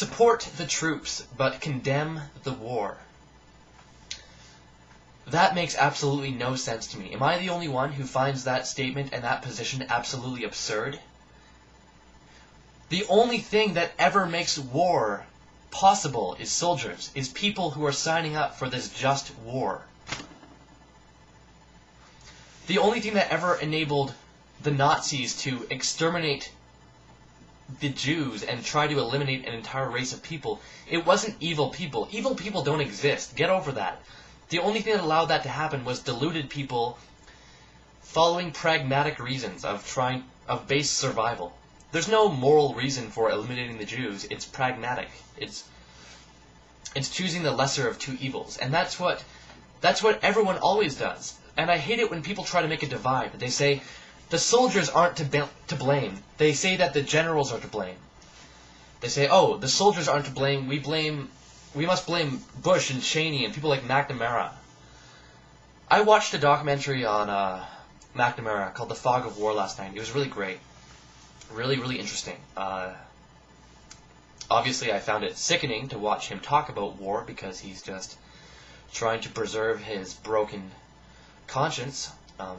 support the troops, but condemn the war. That makes absolutely no sense to me. Am I the only one who finds that statement and that position absolutely absurd? The only thing that ever makes war possible is soldiers, is people who are signing up for this just war. The only thing that ever enabled the Nazis to exterminate the Jews and try to eliminate an entire race of people, it wasn't evil people. Evil people don't exist. Get over that. The only thing that allowed that to happen was deluded people following pragmatic reasons of base survival. There's no moral reason for eliminating the Jews. It's pragmatic. It's choosing the lesser of two evils, and that's what everyone always does. And I hate it when people try to make a divide. They say the soldiers aren't to blame. They say that the generals are to blame. They say, oh, the soldiers aren't to blame. We must blame Bush and Cheney and people like McNamara. I watched a documentary on McNamara called The Fog of War last night. It was really great. Really, really interesting. Obviously, I found it sickening to watch him talk about war because he's just trying to preserve his broken conscience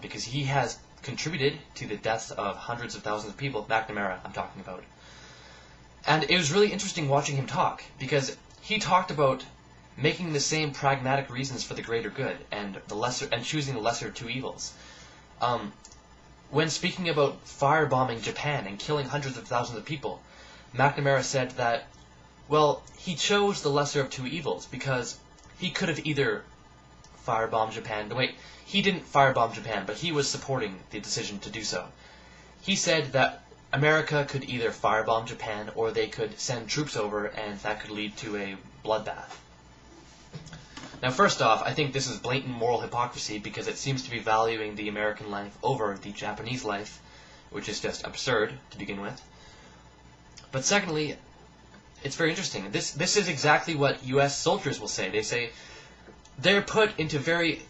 because he has contributed to the deaths of hundreds of thousands of people. McNamara, I'm talking about. And it was really interesting watching him talk because he talked about making the same pragmatic reasons for the greater good and choosing the lesser of two evils. When speaking about firebombing Japan and killing hundreds of thousands of people, McNamara said that, well, he chose the lesser of two evils because he could have either firebombed Japan. Wait, he didn't firebomb Japan, but he was supporting the decision to do so. He said that America could either firebomb Japan or they could send troops over and that could lead to a bloodbath. Now, first off, I think this is blatant moral hypocrisy because it seems to be valuing the American life over the Japanese life, which is just absurd to begin with. But secondly, it's very interesting. This is exactly what U.S. soldiers will say. They say they're put into very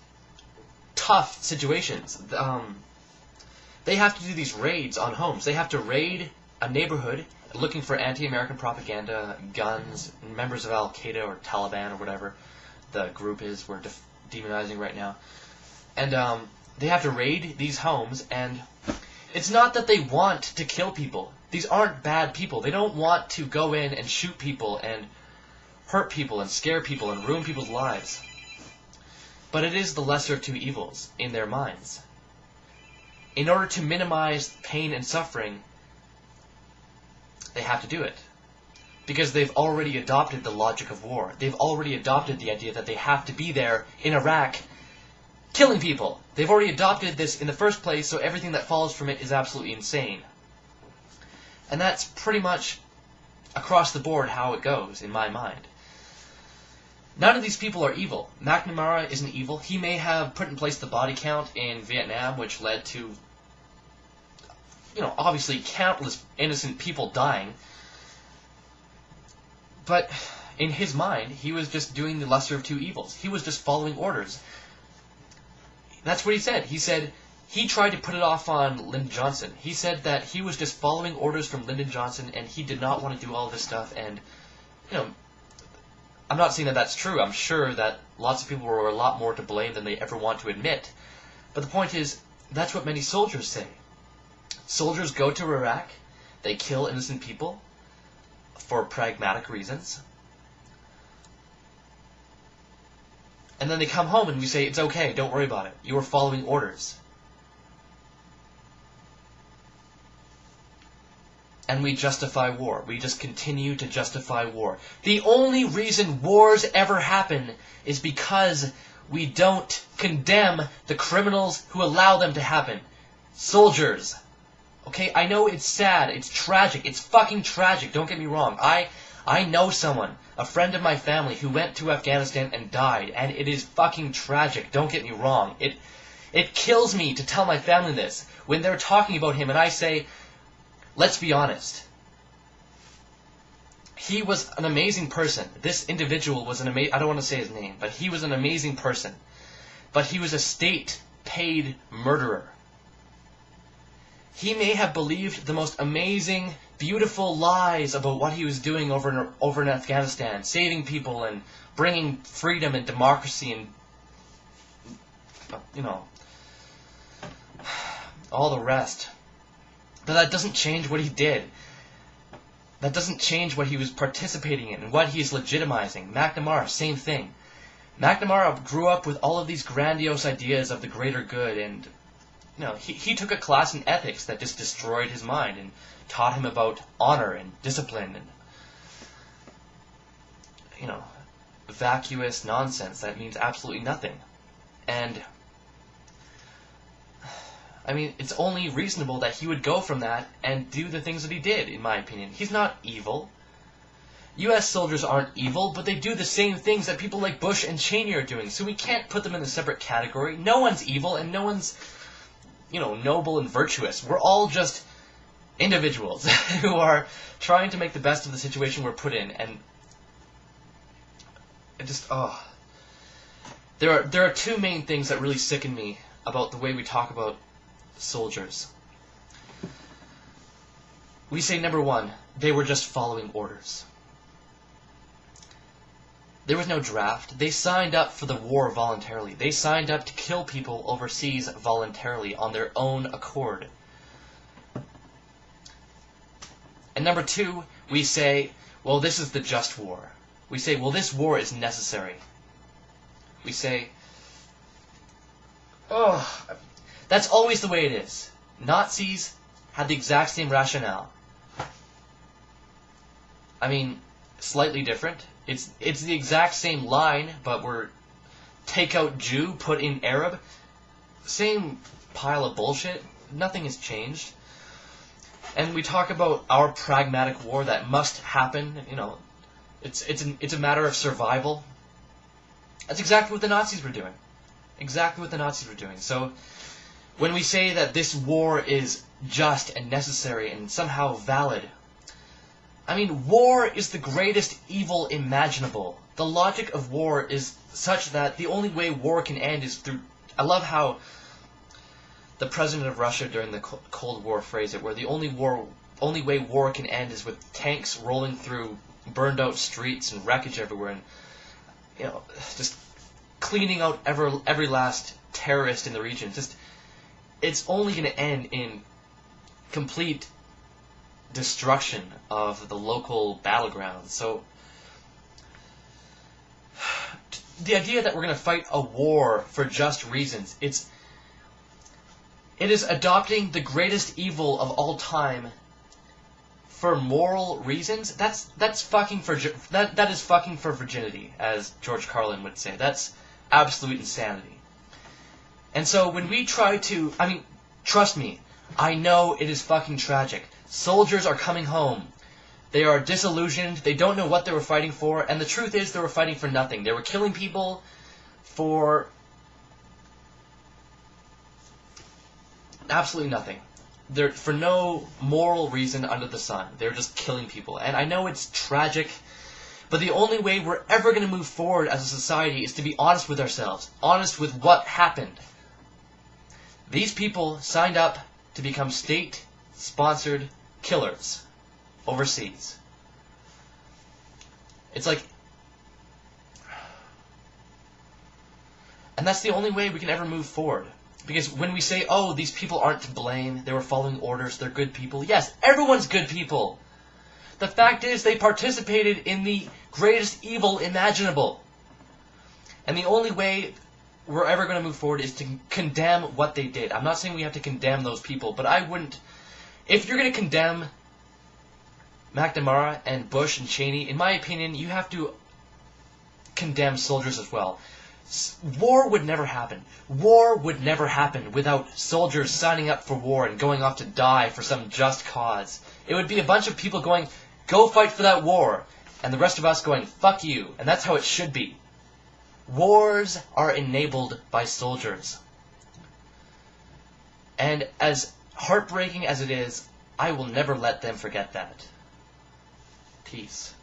tough situations. They have to do these raids on homes. They have to raid a neighborhood looking for anti-American propaganda, guns, members of Al-Qaeda or Taliban or whatever the group is we're demonizing right now. And they have to raid these homes, and it's not that they want to kill people. These aren't bad people. They don't want to go in and shoot people and hurt people and scare people and ruin people's lives. But it is the lesser of two evils in their minds. In order to minimize pain and suffering, they have to do it. Because they've already adopted the logic of war. They've already adopted the idea that they have to be there in Iraq killing people. They've already adopted this in the first place, so everything that follows from it is absolutely insane. And that's pretty much across the board how it goes, in my mind. None of these people are evil. McNamara isn't evil. He may have put in place the body count in Vietnam, which led to, obviously countless innocent people dying. But in his mind, he was just doing the lesser of two evils. He was just following orders. That's what he said. He said he tried to put it off on Lyndon Johnson. He said that he was just following orders from Lyndon Johnson and he did not want to do all this stuff. And, I'm not saying that that's true. I'm sure that lots of people were a lot more to blame than they ever want to admit. But the point is, that's what many soldiers say. Soldiers go to Iraq, they kill innocent people for pragmatic reasons, and then they come home and we say, it's okay, don't worry about it. You were following orders. And we justify war. We just continue to justify war. The only reason wars ever happen is because we don't condemn the criminals who allow them to happen. Soldiers. Okay, I know it's sad, it's tragic, it's fucking tragic, don't get me wrong. I know someone, a friend of my family, who went to Afghanistan and died, and it is fucking tragic, don't get me wrong. It kills me to tell my family this, when they're talking about him, and I say, let's be honest. He was an amazing person. This individual was an amazing, I don't want to say his name, but he was an amazing person. But he was a state-paid murderer. He may have believed the most amazing, beautiful lies about what he was doing over in Afghanistan, saving people and bringing freedom and democracy and, you know, all the rest. But that doesn't change what he did. That doesn't change what he was participating in and what he is legitimizing. McNamara, same thing. McNamara grew up with all of these grandiose ideas of the greater good, and you know, he took a class in ethics that just destroyed his mind and taught him about honor and discipline and, you know, vacuous nonsense that means absolutely nothing. And I mean, it's only reasonable that he would go from that and do the things that he did, in my opinion. He's not evil. U.S. soldiers aren't evil, but they do the same things that people like Bush and Cheney are doing, so we can't put them in a separate category. No one's evil, and no one's, you know, noble and virtuous. We're all just individuals who are trying to make the best of the situation we're put in, and it just, There are two main things that really sicken me about the way we talk about soldiers. We say, number one, they were just following orders. There was no draft. They signed up for the war voluntarily. They signed up to kill people overseas voluntarily on their own accord. And number two, we say, well, this is the just war. We say, well, this war is necessary. We say, that's always the way it is. Nazis had the exact same rationale. I mean, slightly different. It's the exact same line, but we're take out Jew, put in Arab. Same pile of bullshit. Nothing has changed. And we talk about our pragmatic war that must happen. You know, it's a matter of survival. That's exactly what the Nazis were doing. Exactly what the Nazis were doing. So when we say that this war is just and necessary and somehow valid, I mean, war is the greatest evil imaginable. The logic of war is such that the only way war can end is through... I love how the president of Russia during the Cold War phrased it, where the only way war can end is with tanks rolling through burned out streets and wreckage everywhere, and, you know, just cleaning out every last terrorist in the region. Just, it's only going to end in complete destruction of the local battlegrounds. So the idea that we're going to fight a war for just reasons, it is adopting the greatest evil of all time for moral reasons. That is fucking for virginity, as George Carlin would say. That's absolute insanity. And so when we try to, I mean, trust me, I know it is fucking tragic. Soldiers are coming home. They are disillusioned. They don't know what they were fighting for. And the truth is, they were fighting for nothing. They were killing people for absolutely nothing. They're for no moral reason under the sun. They're just killing people. And I know it's tragic, but the only way we're ever going to move forward as a society is to be honest with ourselves. Honest with what happened. These people signed up to become state-sponsored killers overseas. It's like... And that's the only way we can ever move forward. Because when we say, oh, these people aren't to blame, they were following orders, they're good people. Yes, everyone's good people. The fact is, they participated in the greatest evil imaginable. And the only way we're ever going to move forward is to condemn what they did. I'm not saying we have to condemn those people, but I wouldn't... If you're going to condemn McNamara and Bush and Cheney, in my opinion, you have to condemn soldiers as well. War would never happen. War would never happen without soldiers signing up for war and going off to die for some just cause. It would be a bunch of people going, go fight for that war, and the rest of us going, fuck you. And that's how it should be. Wars are enabled by soldiers. And as heartbreaking as it is, I will never let them forget that. Peace.